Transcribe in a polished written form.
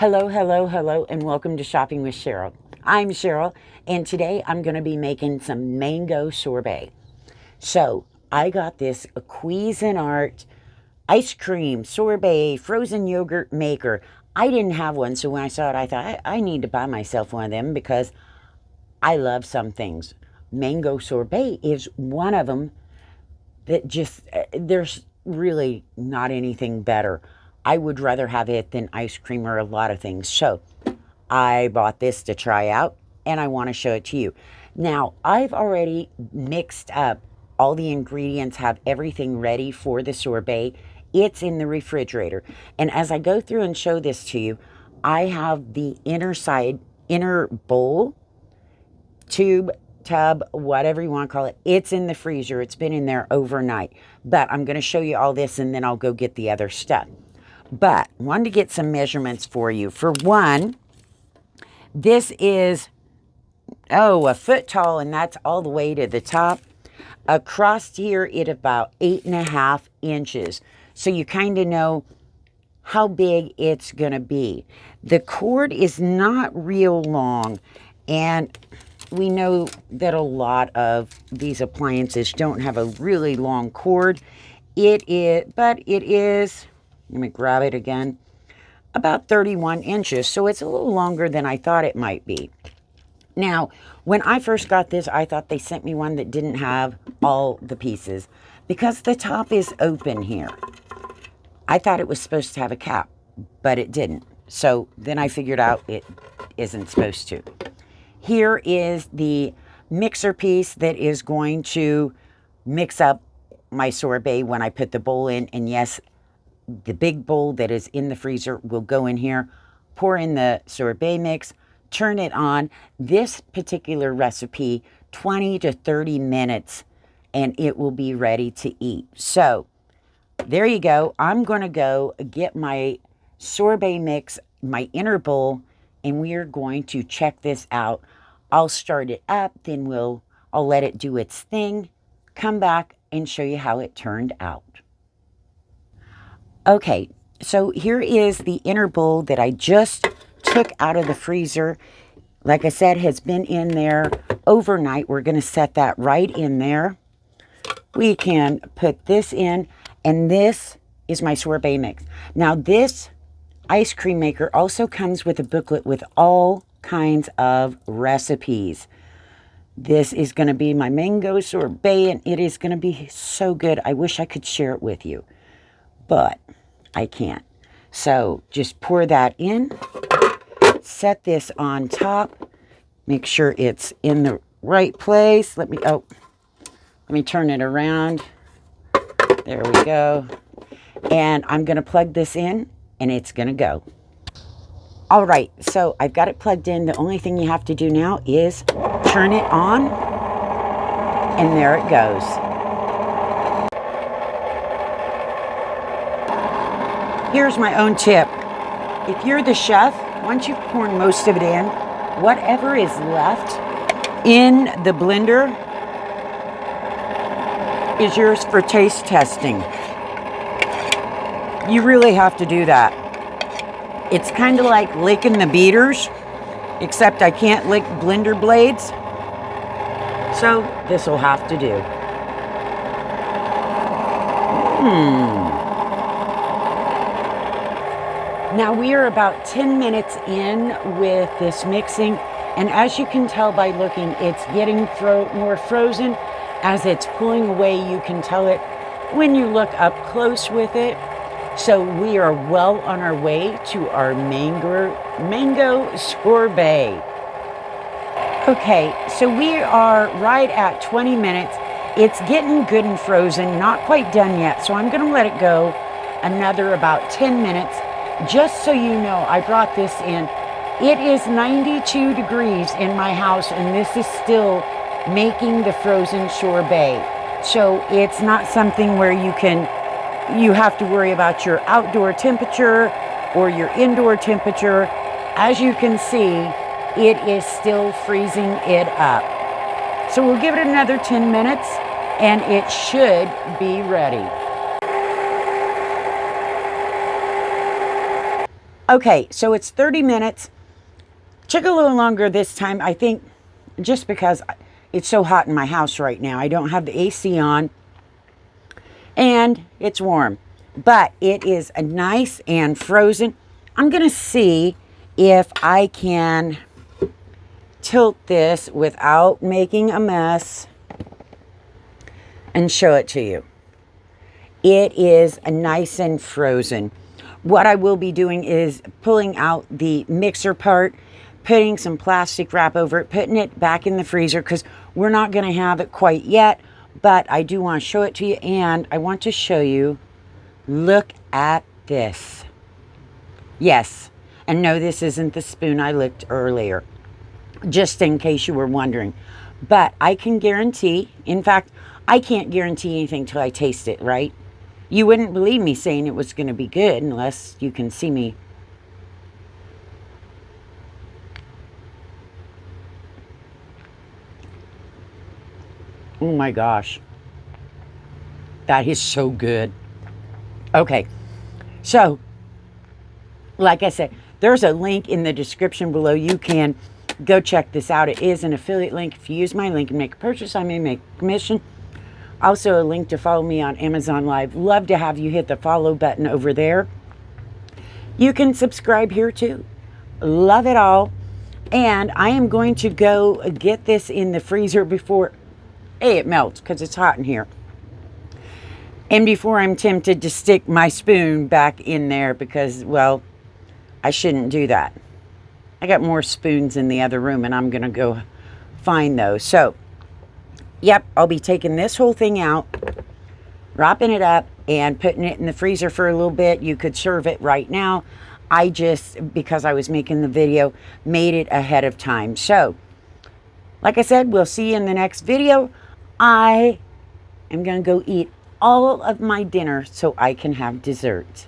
Hello, hello, hello, and welcome to Shopping with Cheryl. I'm Cheryl, and today I'm going to be making some mango sorbet. So, I got this Cuisinart Ice Cream Sorbet Frozen Yogurt Maker. I didn't have one, so when I saw it, I thought, I need to buy myself one of them because I love some things. Mango sorbet is one of them that just, there's really not anything better. I would rather have it than ice cream or a lot of things. So I bought this to try out and I want to show it to you. Now, I've already mixed up all the ingredients, have everything ready for the sorbet. It's in the refrigerator. And as I go through and show this to you, I have the inner bowl, tube, tub, whatever you want to call it. It's in the freezer. It's been in there overnight. But I'm going to show you all this and then I'll go get the other stuff. But I wanted to get some measurements for you. For one, this is, a foot tall, and that's all the way to the top. Across here, it's about 8.5 inches. So you kind of know how big it's going to be. The cord is not real long, and we know that a lot of these appliances don't have a really long cord. But it is, let me grab it again, about 31 inches. So it's a little longer than I thought it might be. Now, when I first got this, I thought they sent me one that didn't have all the pieces because the top is open here. I thought it was supposed to have a cap, but it didn't. So then I figured out it isn't supposed to. Here is the mixer piece that is going to mix up my sorbet when I put the bowl in. And yes, the big bowl that is in the freezer will go in here, pour in the sorbet mix, turn it on. This particular recipe, 20 to 30 minutes, and it will be ready to eat. So there you go. I'm going to go get my sorbet mix, my inner bowl, and we are going to check this out. I'll start it up, then I'll let it do its thing, come back and show you how it turned out. Okay, so here is the inner bowl that I just took out of the freezer. Like I said, has been in there overnight. We're going to set that right in there. We can put this in, and this is my sorbet mix. Now, this ice cream maker also comes with a booklet with all kinds of recipes. This is going to be my mango sorbet, and it is going to be so good. I wish I could share it with you, but I can't. So just pour that in, set this on top, make sure it's in the right place. Let me turn it around. There we go. And I'm going to plug this in, and it's going to go. All right, so I've got it plugged in. The only thing you have to do now is turn it on, and there it goes. Here's my own tip. If you're the chef, once you've poured most of it in, whatever is left in the blender is yours for taste testing. You really have to do that. It's kind of like licking the beaters, except I can't lick blender blades. So this will have to do. Now we are about 10 minutes in with this mixing, and as you can tell by looking, it's getting more frozen. As it's pulling away, you can tell it when you look up close with it. So we are well on our way to our mango sorbet. Okay, so we are right at 20 minutes. It's getting good and frozen, not quite done yet, so I'm going to let it go another about 10 minutes. Just so you know, I brought this in. It is 92 degrees in my house, and this is still making the frozen sorbet. So it's not something where you have to worry about your outdoor temperature or your indoor temperature. As you can see, it is still freezing it up. So we'll give it another 10 minutes, and it should be ready. Okay, so it's 30 minutes. Took a little longer this time, I think, just because it's so hot in my house right now. I don't have the AC on, and it's warm. But it is a nice and frozen. I'm going to see if I can tilt this without making a mess and show it to you. It is a nice and frozen. What I will be doing is pulling out the mixer part, putting some plastic wrap over it, putting it back in the freezer because we're not going to have it quite yet, but I do want to show it to you, and I want to show you, look at this. Yes, and no, this isn't the spoon I licked earlier, just in case you were wondering. But I can guarantee, in fact, I can't guarantee anything till I taste it, right? You wouldn't believe me saying it was going to be good unless you can see me. Oh my gosh. That is so good. Okay, so like I said, there's a link in the description below. You can go check this out. It is an affiliate link. If you use my link and make a purchase, I may make a commission. Also a link to follow me on Amazon Live. Love to have you hit the follow button over there. You can subscribe here too. Love it all. And I am going to go get this in the freezer before it melts because it's hot in here. And before I'm tempted to stick my spoon back in there because, well, I shouldn't do that. I got more spoons in the other room and I'm going to go find those. So, yep, I'll be taking this whole thing out, wrapping it up, and putting it in the freezer for a little bit. You could serve it right now. I just, because I was making the video, made it ahead of time. So, like I said, we'll see you in the next video. I am going to go eat all of my dinner so I can have dessert.